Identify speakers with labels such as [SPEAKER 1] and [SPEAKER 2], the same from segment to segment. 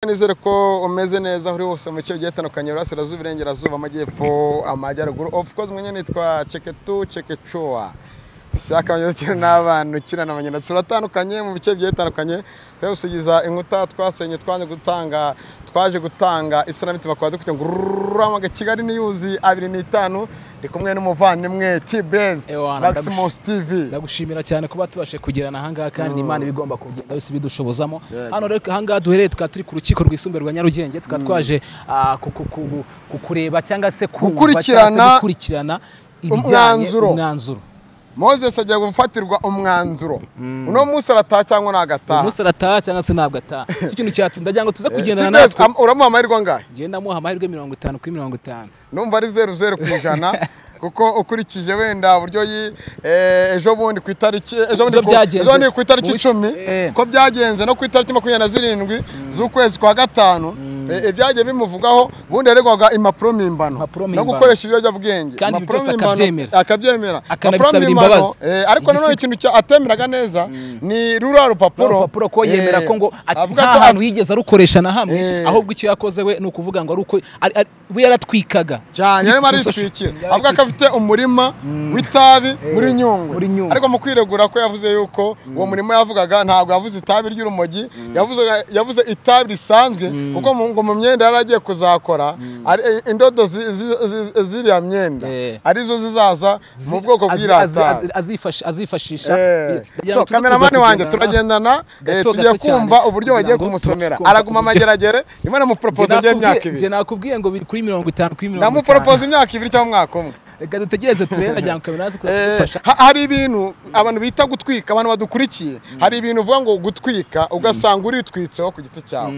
[SPEAKER 1] Nizere ko umeze neza uri wose mu cyo gitandukanye urasirazuba irengerazuba amajyepfo amajyaruguru. Of course mwenye nitwa Cheketu Chekechoa. Saka cyane n'abantu kirana abanyana turatandukanye mu bice byetandukanye. Twasugiza inkuta twasenye twaje gutanga islamiti bakwa dufite nguramaga Kigali niyuzi 25 ndi kumwe n'umuvandimwe T-Blaze Maximus TV.
[SPEAKER 2] Ndagushimira cyane kuba tubashe kugirana hanga kandi Imana ibigomba kugenda yose bidushobozamo. Hano rero hanga duhereye tukaturi ku rukiko rwisumbuye rwa Nyarugenge tukatwaje kukureba cyangwa se
[SPEAKER 1] gukurikirana umwanzuro. Moses agiye gufatirwa umwanzuro. Uno munsi arataha cyangwa nagataha?
[SPEAKER 2] Umunsi arataha cyangwa se nabwataha. Ikintu cyatundagira ngo tuze kugendana natwe.
[SPEAKER 1] Uramuha amahirwe angahe?
[SPEAKER 2] Genda muha amahirwe 50 kuri 50.
[SPEAKER 1] Numva ari 00 kwijana. Kuko ukurikije wenda buryo ejo bundi ku itariki ejo bundi ku itariki 10 ko byagenze no ku itariki 27 z'ukwezi kwa gatanu ibyaje bimuvugaho bundi yaregwaga impapuro mimbano no gukoresha ibyo byabwenge
[SPEAKER 2] impapuro mimbano
[SPEAKER 1] akabyemera
[SPEAKER 2] akanabisabira imbabazi
[SPEAKER 1] ariko nanone ikintu atemeraga neza ni rura rupapuro
[SPEAKER 2] ko yemera ko ngo ahantu yigeze arukoresha na hamwe ahubwo icyo yakoze we no kuvuga ngo aruko we yaratwikaga
[SPEAKER 1] cyane yari maritwikira avuga ko afite umurima w'itabi muri Nyungwe ariko mu kwiregura ko yavuze yuko uwo murimo yavugaga ntabwo yavuze itabi ry'urumogi yavuze itabi risanzwe kuko ngo mu myenda yaragiye kuzakora indodo ziriya myenda arizo zizaza mu bwoko bw'irata
[SPEAKER 2] azifashisha.
[SPEAKER 1] So cameraman wanjye turagendana tugiye kumva uburyo bagiye kumusomera araguma amageragere Imana mu propose y'imyaka 2
[SPEAKER 2] je nakubwiye ngo biri kuri 50 kuri 50
[SPEAKER 1] ndamu propose imyaka 2 cyangwa mwaka umwe.
[SPEAKER 2] Reka dutegereze turebe ajya kamerazi kudufasha.
[SPEAKER 1] Hari ibintu abantu bita gutwika abantu badukurikiye hari ibintu uvuga ngo gutwika ugasanga uritwitseho ku giti cyawe.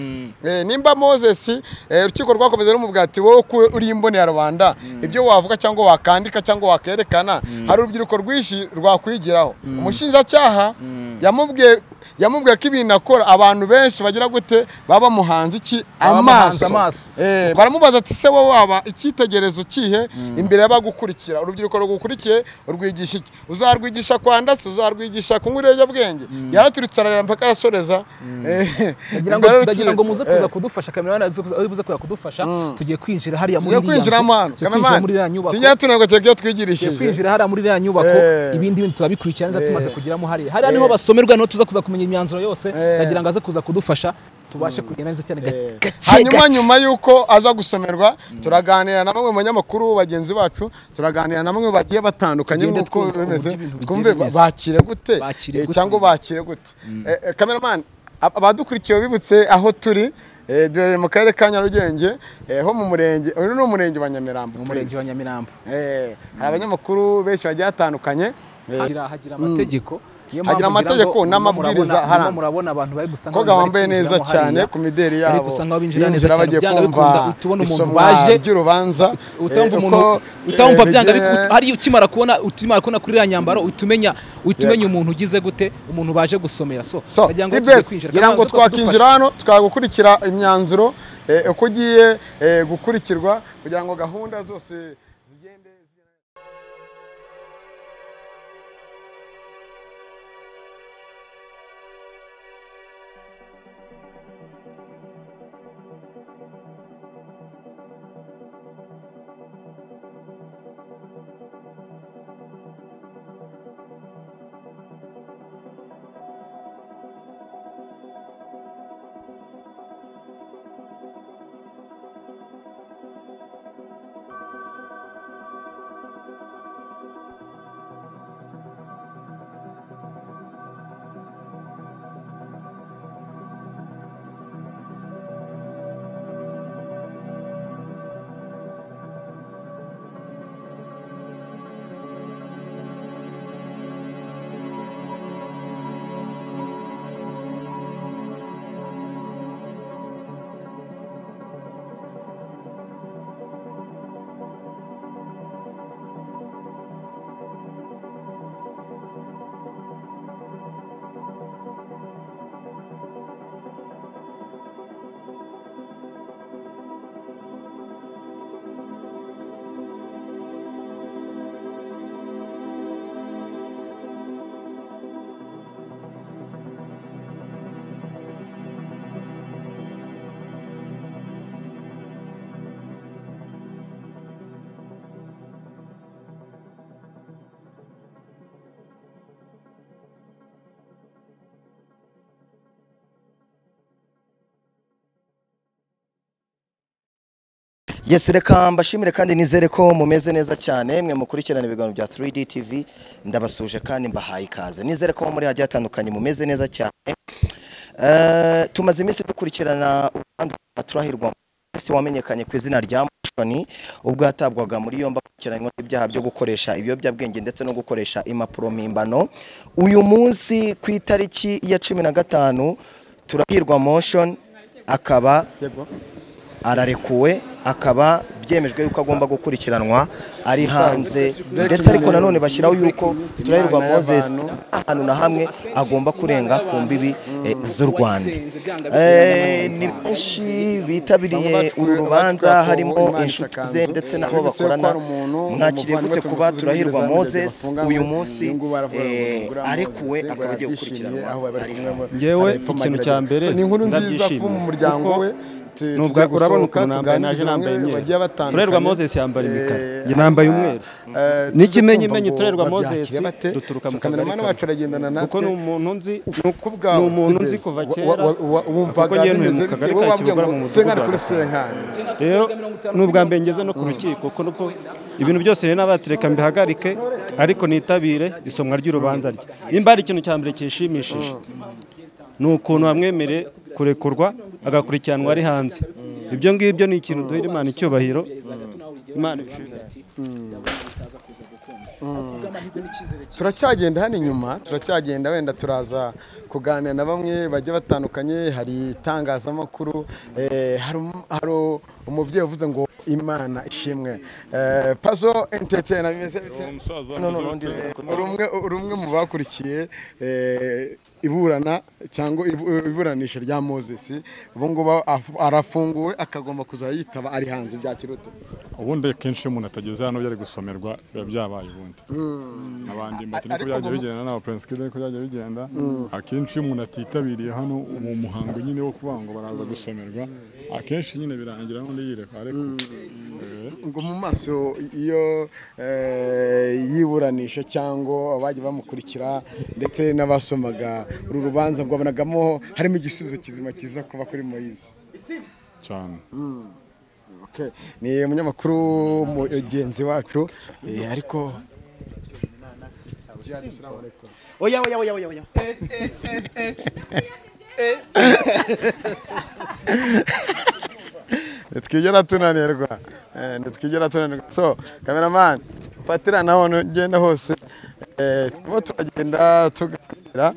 [SPEAKER 1] Nimba Moses urukiko rwakomeza rumubwira ati wowe uri imbone ya rubanda ibyo wavuga cyangwa wakandika cyangwa wakerekana hari urubyiruko rwishi rwakwigiraho. Umushinjacyaha yamubwiye ko ibintu akora abantu benshi bagira gute baba muhanze iki amaso. Baramubaza ati se wowe waba icyitegerezo kihe imbere y'abagukurikira urubyiruko rugukurikiye urwigisha iki uzarwigisha kwandase uzarwigisha kunywa ibiyobyabwenge yaraturitse ararira mpaka arasoreza.
[SPEAKER 2] Ndagira ngo muze kuza kudufasha kamera buze kuza kudufasha tugiye kwinjira hariya muri
[SPEAKER 1] iriya nyubako tinya tunarwa tegyo twigirishije
[SPEAKER 2] kwinjira hariya muri iriya nyubako ibindi bintu turabikurikirana nza tumaze kugiramo hariya niho basomerwa no tuza kuza kumenya imyanzuro yose ndagira ngo aze kuza kudufasha tubashe kugenda neza cyane
[SPEAKER 1] nyuma yuko aza gusomerwa turaganira na bamwe mu banyamakuru bagenzi bacu turaganira na bamwe bagiye batandukanye nk'uko bimeze twumve bakire gute cyangwa bakire gute. Cameraman abadukurikiye bibutse aho turi dore mu karere ka Nyarugenge ho mu murenge uyu ni umurenge wa Nyamirambo hari abanyamakuru benshi bagiye batandukanye
[SPEAKER 2] hagira amategeko
[SPEAKER 1] hagira amategeko n'amabwiriza harana
[SPEAKER 2] murabona abantu bari gusanga
[SPEAKER 1] ko gawambaye neza cyane ku mideri yabo
[SPEAKER 2] bari gusanga babinjira neza cyane byanga bikunda utubona umuntu
[SPEAKER 1] baje by'urubanza
[SPEAKER 2] utamva byanga hari ukimara kubona kuri iriya nyambaro utumenya umuntu ugize gute umuntu baje gusomera so
[SPEAKER 1] kugira ngo twakinjira hano twagukurikira imyanzuro uko ugiye gukurikirwa kugira ngo gahunda zose zigende.
[SPEAKER 3] Yes, reka mbashimire kandi nizere ko mumeze neza cyane mwe mukurikirana ibiganiro bya 3D TV ndabasuje kandi mbahaye ikaze nizere ko muri hagiye atandukanye mumeze neza cyane. Tumaze iminsi dukurikirana urubanza turahirwa ese wamenyekanye ku izina rya Moshoni ubwo yatabwaga muri yombi akurikiranywe ibyaha byo gukoresha ibiyobyabwenge ndetse no gukoresha impapuro mpimbano. Uyu munsi ku itariki ya 15 turahirwa Moshoni akaba ararekuwe, akaba byemejwe yuko agomba gukurikiranwa ari hanze, ndetse ariko nanone bashyiraho yuko turahirwa Moses ahantu na hamwe agomba kurenga ku mbibi z'u Rwanda. Ni benshi bitabiriye uru rubanza, harimo inshuti ze ndetse nabo bakorana. Mwakiriye gute kuba turahirwa Moses uyu munsi arekuwe akaba agiye gukurikiranwa?
[SPEAKER 4] Ngewe ikintu cya mbere
[SPEAKER 1] ni inkuru nziza ku muryango we.
[SPEAKER 4] Nubwo urabona ukuntu nambaye naje nambaye imyenda. Turahirwa Moses yambara imikara, njye nambaye umweru. N'ikimenyimenyi turahirwa Moses duturuka mu kagari kuko ni umuntu nzi kuva kera, kuko njye ntuye mu kagari ka Kibogora mu mudugudu. Rero nubwa mbere ngeze no ku rukiko kuko ibintu byose rero n'abatereka mbihagarike ariko nitabire isomwa ry'urubanza rye. Nimba ari ikintu cya mbere cyishimishije ni ukuntu bamwemere kurekurwa agakurikiranwa ari hanze. Ibyo ngibyo ni ikintu duhira Imana icyubahiro. Imana
[SPEAKER 1] turacyagenda hano inyuma, turacyagenda wenda turaza kuganira na bamwe bagiye batandukanye. Hari itangazamakuru, hari umubyeyi uvuze ngo Imana ishimwe. Pazo entertainer bimeze bite? Urumwe mu bakurikiye iburana cyangwa iburanisha rya Moses, ubu ngubu arafunguwe akagomba kuzayitaba ari hanze. Bya kiruta
[SPEAKER 5] ubundi kenshi umuntu atageze hano byari gusomerwa biba byabaye ubundi abandi mbati niko byagiye bigenda n'aba Prince Kid niko byagiye bigenda. Akenshi iyo umuntu atitabiriye hano mu muhango nyine wo kuvuga ngo baraza gusomerwa, akenshi nyine birangira n'undi yireka ariko
[SPEAKER 1] ngo mu maso iyo yiburanisha cyangwa abaje bamukurikira ndetse n'abasomaga uru rubanza ngo abonagamo harimo igisubizo kizima kiza kuba kuri Moise
[SPEAKER 5] cyane.
[SPEAKER 1] Okay, ni umunyamakuru mugenzi wacu ariko
[SPEAKER 3] oya
[SPEAKER 1] twigera tunanirwa. So cameraman fatira naho ngenda hose turagenda tuganira.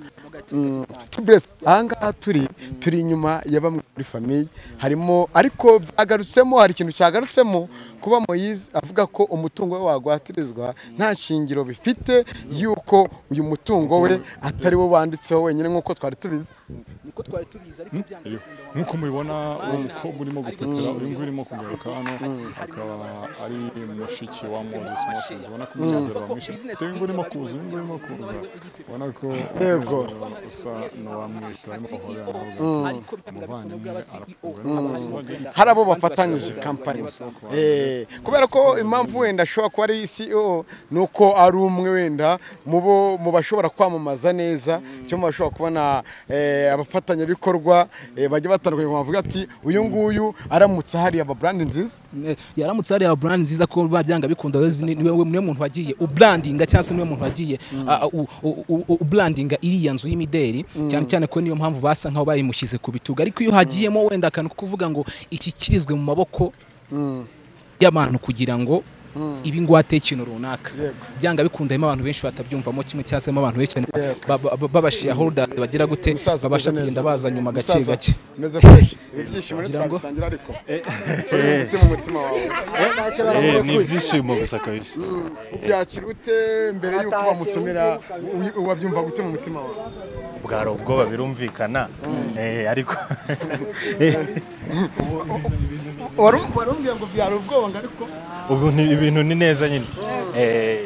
[SPEAKER 1] Ahangaha turi inyuma ya bamwe muri famille, harimo ariko byagarutsemo, hari ikintu cyagarutsemo kuba Moise avuga ko umutungo we wagwatirizwa nta shingiro bifite, yuko uyu mutungo we atari wo wanditseho wenyine nk'uko twari tubizi.
[SPEAKER 5] Nk'uko mubibona uwo mukobwa urimo gupepera, uyu nguyu urimo kugaruka hano akaba ari mushiki wa Moses. Ubona ko umwizero bamwishe, uyu nguyu urimo kuza, ubona ko
[SPEAKER 1] yego
[SPEAKER 5] usa n'uwamwishe barimo bahorera umuvandimwe arakuwe.
[SPEAKER 1] Hari abo bafatanyije kampani, kubera ko impamvu wenda ashobora kuba ari CEO nuko ari umwe wenda mu bashobora kwamamaza neza, cyo mu bashobora kubona abafatanyabikorwa bajya batandukanye bavuga ati uyu nguyu aramutse hari aba brand nziza,
[SPEAKER 2] yaramutse hari aba brand nziza ko babyanga bikunda niwe muntu wagiye ubrandinga cyangwa se niwe muntu wagiye ubrandinga iriya nzu y'imideri, cyane cyane ko niyo mpamvu basa nkaho bayimushyize ku bituga. Ariko iyo hagiyemo wenda akantu kuvuga ngo iki kirizwe mu maboko y'abantu kugira ngo ibi ngwate ikintu runaka, byanga bikunda harimo abantu benshi batabyumvamo kimwe, cyangwa se abantu benshi babashiya holders bagira gute babasha kugenda baza nyuma gake gake.
[SPEAKER 1] Meze fresh ibyishimo twabisangira ariko umutima wawe
[SPEAKER 6] ni ibyishimo gusa kabisa.
[SPEAKER 1] Byakira ute mbere yuko bamusomera, wabyumva gute mu mutima wawe?
[SPEAKER 6] Bwari ubwoba birumvikana, ariko
[SPEAKER 1] warumbwiye ngo byari ubwoba ngo ariko
[SPEAKER 6] ubu ni ibintu ni neza nyine.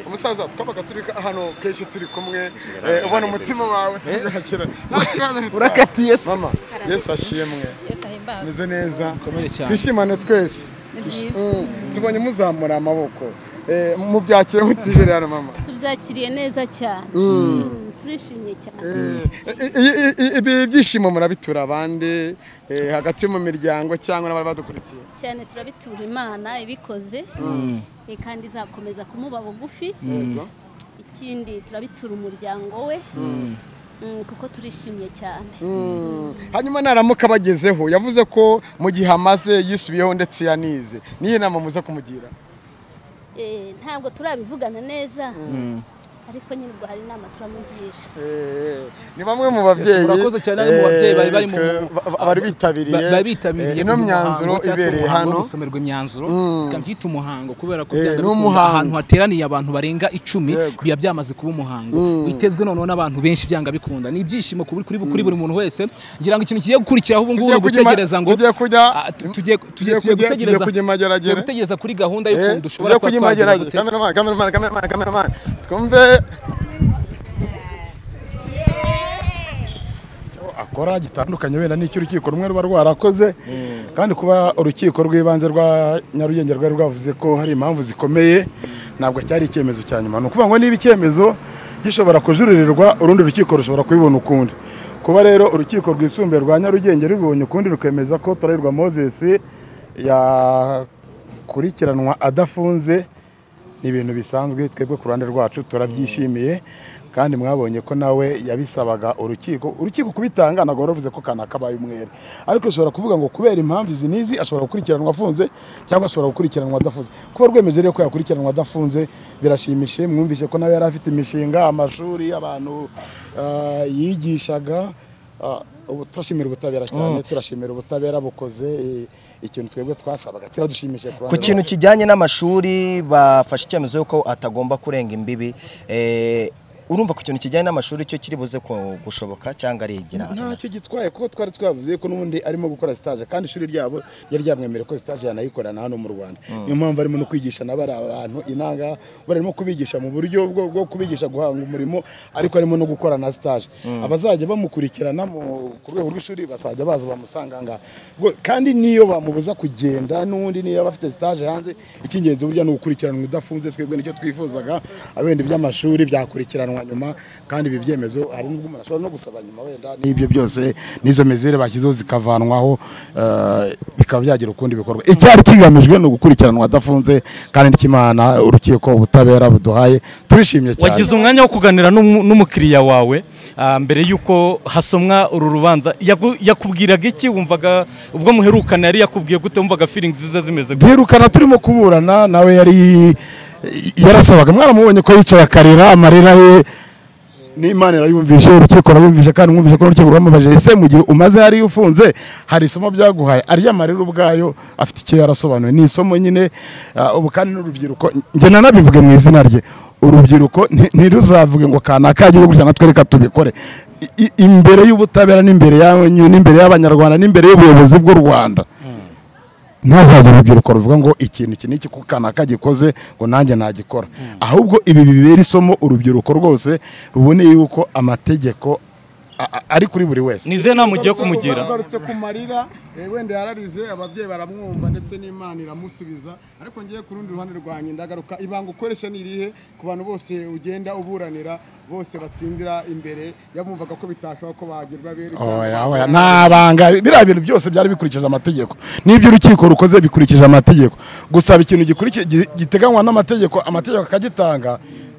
[SPEAKER 1] Umusaza twabaga turi hano kenshi turi kumwe, ubona umutima wawe tubyakira nta kibazo.
[SPEAKER 2] Urakatiye
[SPEAKER 1] mama. Yesu ashimwe. Meze neza,
[SPEAKER 2] cyane.
[SPEAKER 1] Twishimane twese. Tubonye muzamura amaboko, mubyakira mutijere hano mama.
[SPEAKER 7] Tubyakiriye neza cyane. turishimye cyane
[SPEAKER 1] ibi byishimo murabitura abandi hagati mu miryango cyangwa n'abari badukurikiye
[SPEAKER 7] cyane turabitura Imana ibikoze kandi izakomeza kumuba bugufi ikindi turabitura umuryango we kuko turishimye cyane
[SPEAKER 1] hanyuma naramuka bagezeho yavuze ko mu gihe amaze yisubiyeho ndetse yanize niyo nama muza kumugira
[SPEAKER 7] ntabwo turabivugana neza ariko nyine ubwo hari inama turamugisha
[SPEAKER 1] ni bamwe mu babyeyi
[SPEAKER 2] murakoze cyane mu babyeyi
[SPEAKER 1] bari bitabiriye ino myanzuro ibereye hano
[SPEAKER 2] gusomerwa imyanzuro byita umuhango kubera ko ahantu hateraniye abantu barenga 10 biya byamaze kuba umuhango witezwe noneho n'abantu benshi byanga bikunda ni ibyishimo kuri buri muntu wese ngira ngo ikintu kigiye gukurikiraho ubu ngubu gutegereza ngo tugiye gutegereza kuri gahunda y'ukuntu dushobora
[SPEAKER 1] kugira cameraman twumve akora gitandukanye wenda n'icyo urukiko rumwe ruba rwarakoze kandi kuba urukiko rw'ibanze rwa Nyarugenge rwari rwavuze ko hari impamvu zikomeye ntabwo cyari icyemezo cya nyuma no kuvuga ngo niba icyemezo gishobora kujuririrwa urundi rukiko rushobora kubibona ukundi kuba rero urukiko rwisumbuye rwa Nyarugenge rubonye ukundi rukemeza ko Turahirwa Moses yakurikiranwa adafunze ni ibintu bisanzwe twebwe ku ruhande rwacu turabyishimiye kandi mwabonye ko nawe yabisabaga urukiko kubitanga nagoro ruvuze ko kana kabaye umwere ariko ushobora kuvuga ngo kubera impamvu izi nizi ashobora gukurikiranwa afunze cyangwa ashobora gukurikiranwa adafunze kuba rwemeje rero ko yakurikiranwa adafunze birashimishe mwumvise ko nawe yari afite imishinga amashuri abantu yigishaga turashimira ubutabera cyane turashimira ubutabera bukoze ikintu twebwe twasabaga kiradushimishe
[SPEAKER 3] ku kintu kijyanye n'amashuri bafashe icyemezo yuko atagomba kurenga imbibi urumva ku kintu kijyanye n'amashuri cyo kiri buze gushoboka cyangwa ari igirana
[SPEAKER 1] ntacyo gitwaye kuko twari twavuze ko n'ubundi arimo gukora stage kandi ishuri ryabo yari ryamwemereye ko stage yanayikorana hano mu Rwanda niyo mpamvu arimo no kwigisha n'abari abantu inanga barimo kubigisha mu buryo bwo kubigisha guhanga umurimo ariko arimo no gukora na stage abazajya bamukurikirana ku rwego rw'ishuri basajya baza bamusanganga kandi niyo bamubuza kugenda n'undi niyo bafite stage hanze ikingenzi burya no gukurikiranwa udafunze twebwe nicyo twifuzaga abende by'amashuri byakurikiranwa nyuma kandi ibi byemezo hari n'ubwo umuntu ashobora no gusaba nyuma wenda n'ibyo byose n'izo mezere bashyizeho zikavanwaho bikaba byagira ukundi bikorwa icyari kigamijwe no gukurikiranwa adafunze kandi n'ikimana urukiko ubutabera buduhaye turishimye cyane
[SPEAKER 6] wagize umwanya wo kuganira n'umukiriya wawe mbere yuko hasomwa uru rubanza yakubwiraga iki wumvaga ubwo muherukana yari yakubwiye gute wumvaga feelings ziza zimeze gute
[SPEAKER 1] duherukana turimo kuburana nawe yarasabaga mwaramubonye ko yicaye akarira amarira ye n'Imana irayumvishe urukiko rwumvishe kandi mwumvishe ko urukiko rwamubaje ese mu gihe umaze hari ufunze hari isomo byaguhaye ari amarira ubwayo afite icyo yarasobanuye ni isomo nyine ubu kandi n'urubyiruko nge nanabivuge mu izina rye urubyiruko ntiruzavuge ngo kanaka agiye gutya natwe reka tubikore imbere y'ubutabera n'imbere y'abanyarwanda n'imbere y'ubuyobozi bw'u Rwanda ntazagira urubyiruko ruvuga ngo ikintu iki n'iki kuko kanaka gikoze ngo nanjye nagikora ahubwo ibi bibera isomo urubyiruko rwose rubone yuko amategeko ari kuri buri wese
[SPEAKER 6] nize namugiye kumugira
[SPEAKER 1] agarutse ku marira wenda yararize ababyeyi baramwumva ndetse n'Imana iramusubiza ariko ngiye ku rundi ruhande rwanjye ndagaruka ibanga ukoresha nirihe ku bantu bose ugenda uburanira bose batsindira imbere yabumvaga ko bitashoboka ko bagirwa bere ntabanga biriya bintu byose byari bikurikije amategeko n'ibyo urukiko rukoze bikurikije amategeko gusaba ikintu giteganywa n'amategeko akagitanga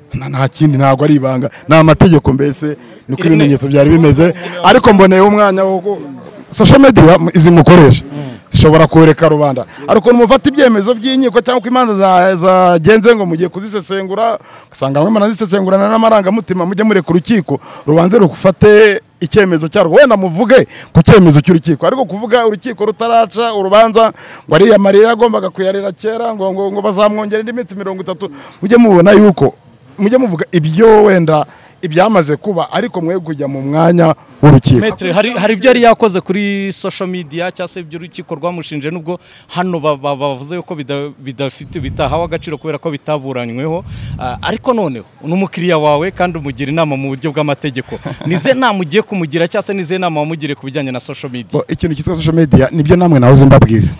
[SPEAKER 1] nta kindi ntabwo ari ibanga ni amategeko mbese niko ibimenyetso byari bimeze ariko mboneye umwanya wo social media izi mukoresha zishobora kureka rubanda ariko numufata ibyemezo by'inkiko cyangwa ko imanza zagenze ngo mugiye kuzisesengura usanga mwe manazisesengurana n'amarangamutima mujye mureka urukiko rubanze rukufate icyemezo cyarwo wenda muvuge ku cyemezo cy'urukiko ariko kuvuga urukiko rutaraca urubanza ngo ari amarira agombaga kuyarira kera ngo bazamwongera indi minsi 30 mujye mubona yuko mujye muvuga ibyo wenda ibyamaze kuba ariko mwe kujya mu mwanya w'urukiko
[SPEAKER 6] Maître hari ibyo yari yakoze kuri social media cyangwa se ibyo urukiko rwamushinje nubwo hano bavuze ko bidafite bitahawe agaciro kubera ko bitaburanyweho ariko noneho n'umukiriya wawe kandi umugira inama mu buryo bw'amategeko nize namugiye kumugira cyangwa se nize nama wamugire ku bijyanye na social media
[SPEAKER 1] ikintu cyitwa social media nibyo namwe nahoze mbabwira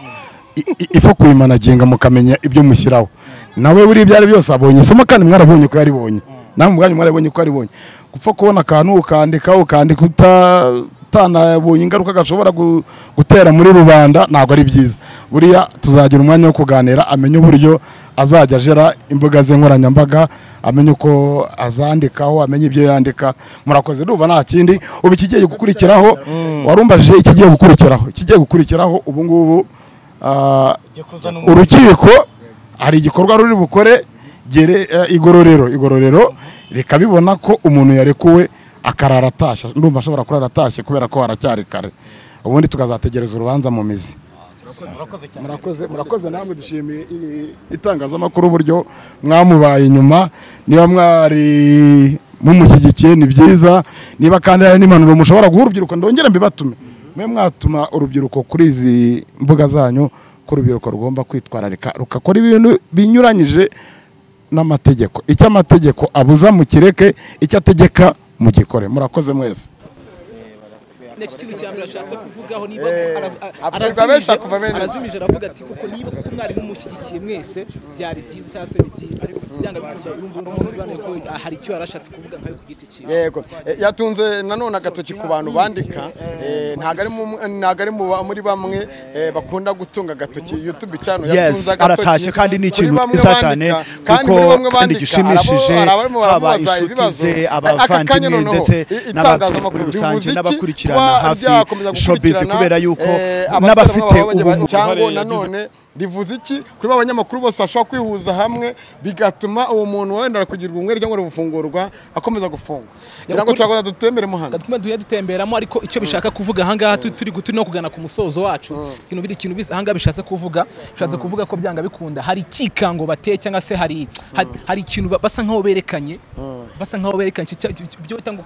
[SPEAKER 1] ifo kuyimanaginga mukamenya ibyo mushyiraho nawe buri byari byose abonye somo kandi mwarabonye ko yaribonye namwe ubwanyu mwarabonye ko yaribonye
[SPEAKER 8] gupfa kubona akantu ukandika utanabonye ingaruka gashobora gutera muri rubanda ntabwo ari byiza. Buriya tuzagira umwanya wo kuganira amenye uburyo azajya ajera imbuga ze nkoranyambaga, amenye uko azandikaho, amenye ibyo yandika. Murakoze, ndumva nta kindi. Ubu ikigiye gukurikiraho, warumbajije ikigiye gukurikiraho ubu ngubu urukiko hari igikorwa ruri bukore igororero rikabibona ko umuntu yarekuwe akarara atashye. Ndumva ashobora kurara atashye kubera ko haracyari kare, ubundi tukazategereza urubanza mu mizi. Murakoze namwe, dushimiye itangazamakuru uburyo mwamubaye inyuma. Niba mwari mumushyigikiye ni byiza, niba kandi hari n'impanuro mushobora guha urubyiruko ndongera mbibatume, mwe mwatuma urubyiruko kuri izi mbuga zanyu ko urubyiruko rugomba kwitwararika rukakora ibintu binyuranyije n'amategeko. Icyo amategeko abuza mu kireke, icyo ategeka mu gikore. Murakoze mwese.
[SPEAKER 2] Neki kintu cyambere ashatse kuvugaho niba arazimije aravuga ati kuko niba kuko mwari mumushyigikiye mwese byari byiza cyangwa se ni byiza, ariko byanga bikunda urumva umusibane ko hari icyo yarashatse kuvuga nkayo ku giti cyiwe.
[SPEAKER 1] Yego, yatunze nanone agatoki ku bantu bandika, ntago ari muri bamwe bakunda gutunga agatoki YouTube channel. Yatunze agatoki
[SPEAKER 9] aratashye kandi ni ikintu cyiza cyane kuko kandi gishimishije aba inshuti ze, abavandimwe ndetse n'abantu rusange n'abakurikirana hafi showbiz, kubera yuko n'abafite ubu
[SPEAKER 1] cyangwa nanone rivuze iki kuri abanyamakuru bose bashobora kwihuza hamwe bigatuma uwo muntu wenda kugirwa umwere cyangwa gufungurwa akomeza gufungwa. Ngira turagoza dutembere muhanga
[SPEAKER 2] dutemberamo, ariko icyo bishaka kuvuga ahangaha turi no kugana ku musozo wacu. Ikintu biza ahangaha bishatse kuvuga ko byanga bikunda hari ikikango bateye cyangwa se hari ikintu basa nkaho berekanye byo bitanga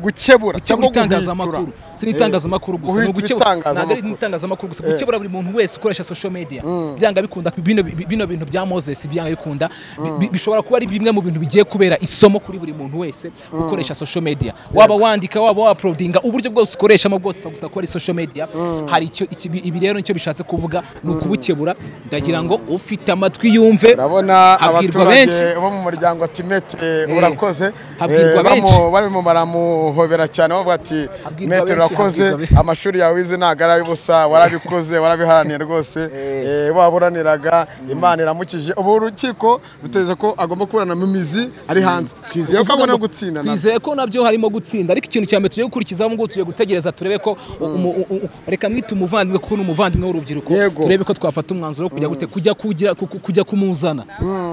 [SPEAKER 1] gukebura
[SPEAKER 2] cyangwa itangazamakuru. Si itangazamakuru gusa, no gukebura ntabwo ari itangazamakuru gusa, gukebura buri muntu wese ukoresha social media. Byanga bikunda bino bintu bya Moses, byanga bikunda bishobora kuba ari bimwe mu bintu bigiye kubera isomo kuri buri muntu wese ukoresha social media. Waba wandika, waba uploadinga, uburyo bwose ukoreshamo bwose gusa ko ari social media. Hari icyo ibi rero nicyo bishatse kuvuga, ni ukubukebura. Ndagira ngo ufite amatwi yumve.
[SPEAKER 1] Urabona abaturage bo mu muryango ati Metre urakoze, barimo baramuhobera cyane bavuga ati Metre urakoze, amashuri yawe wize ntago ari ubusa, warabikoze, warabiharaniye rwose, waburaniraga, Imana iramukije. Ubu urukiko ruteze ko agomba kuburana mu mizi ari hanze. Twizeye ko abona gutsinda,
[SPEAKER 2] twizeye ko nabyo harimo gutsinda, ariko ikintu cyambere tugiye gukurikizaho ngo tugiye gutegereza turebe ko reka mwite umuvandimwe kuko n'umuvandimwe w'urubyiruko, turebe ko twafata umwanzuro kujya kumuzana.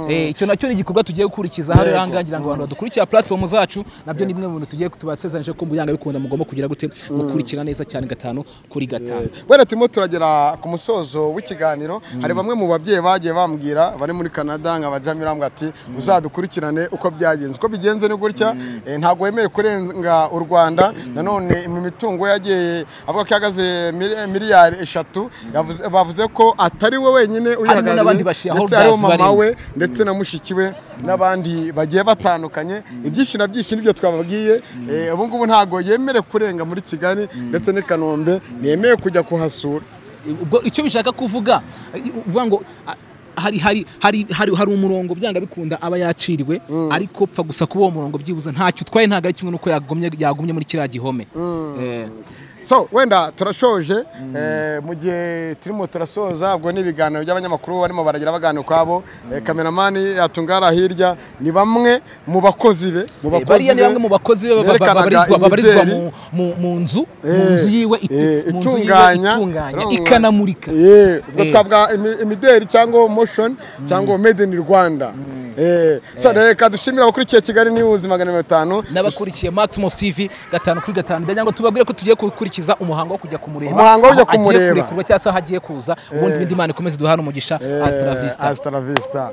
[SPEAKER 2] Icyo nacyo ni igikorwa tugiye gukurikiza hari hangangira ngo abantu badukurikira platform zacu, nabyo ni bimwe mu bintu tugiye tubatsezanije ko mbuyanga bikunda mugomba kugira gute gukurikira neza cyane 5 kuri 5.
[SPEAKER 1] Wera timo turagera ku musozo w'ikiganiro. Hari bamwe mu babyeyi bagiye bambwira bari muri Canada nk'abajamira mbwa ati uzadukurikirane uko byagenze, uko bigenze ni gutya, ntago wemere kurenga u Rwanda. Nanone imitungo yagiye avuga ko yagaze miliyari 3, bavuze ko atari we wenyine uyihagarariye, ndetse ari mama we ndetse na mushikiwe n'abandi bagiye batandukanye. Ibyishina byinshi nibyo twababwiye. Ubu ngubu ntago yemere kurenga muri Kigali ndetse ne Kanombe, nemeye kujya kuhasura.
[SPEAKER 2] Ubwo icyo bishaka kuvuga uvuga ngo hari umurongo byanga bikunda aba yaciriwe, ariko pfa gusa kuba uwo murongo byibuze ntacyo twaye, ntago ari kimwe nuko yagumye muri kiriya gihome.
[SPEAKER 1] So wenda turashoje, mu gihe turimo turasoza ubwo n'ibiganiro by'abanyamakuru barimo baragira baganira kwabo. Cameraman yatungara hirya ni bamwe mu bakozi be, babarizwa mu nzu yiwe itunganya ikanamurika. Ubwo twavuga imideli cyangwa motion cyangwa made in Rwanda. So reka dushimira abakurikiye Kigali News 500
[SPEAKER 2] n'abakurikiye Maximus TV 5 kuri 5. Ndagira ngo tubabwire ko tugiye gukurikiza umuhango wo kujya kumureba,
[SPEAKER 1] umuhango wo kujya kumureba
[SPEAKER 2] cyangwa se hagiye kuza, ubundi bindi Imana ikomeze duhana umugisha. Hasta la vista.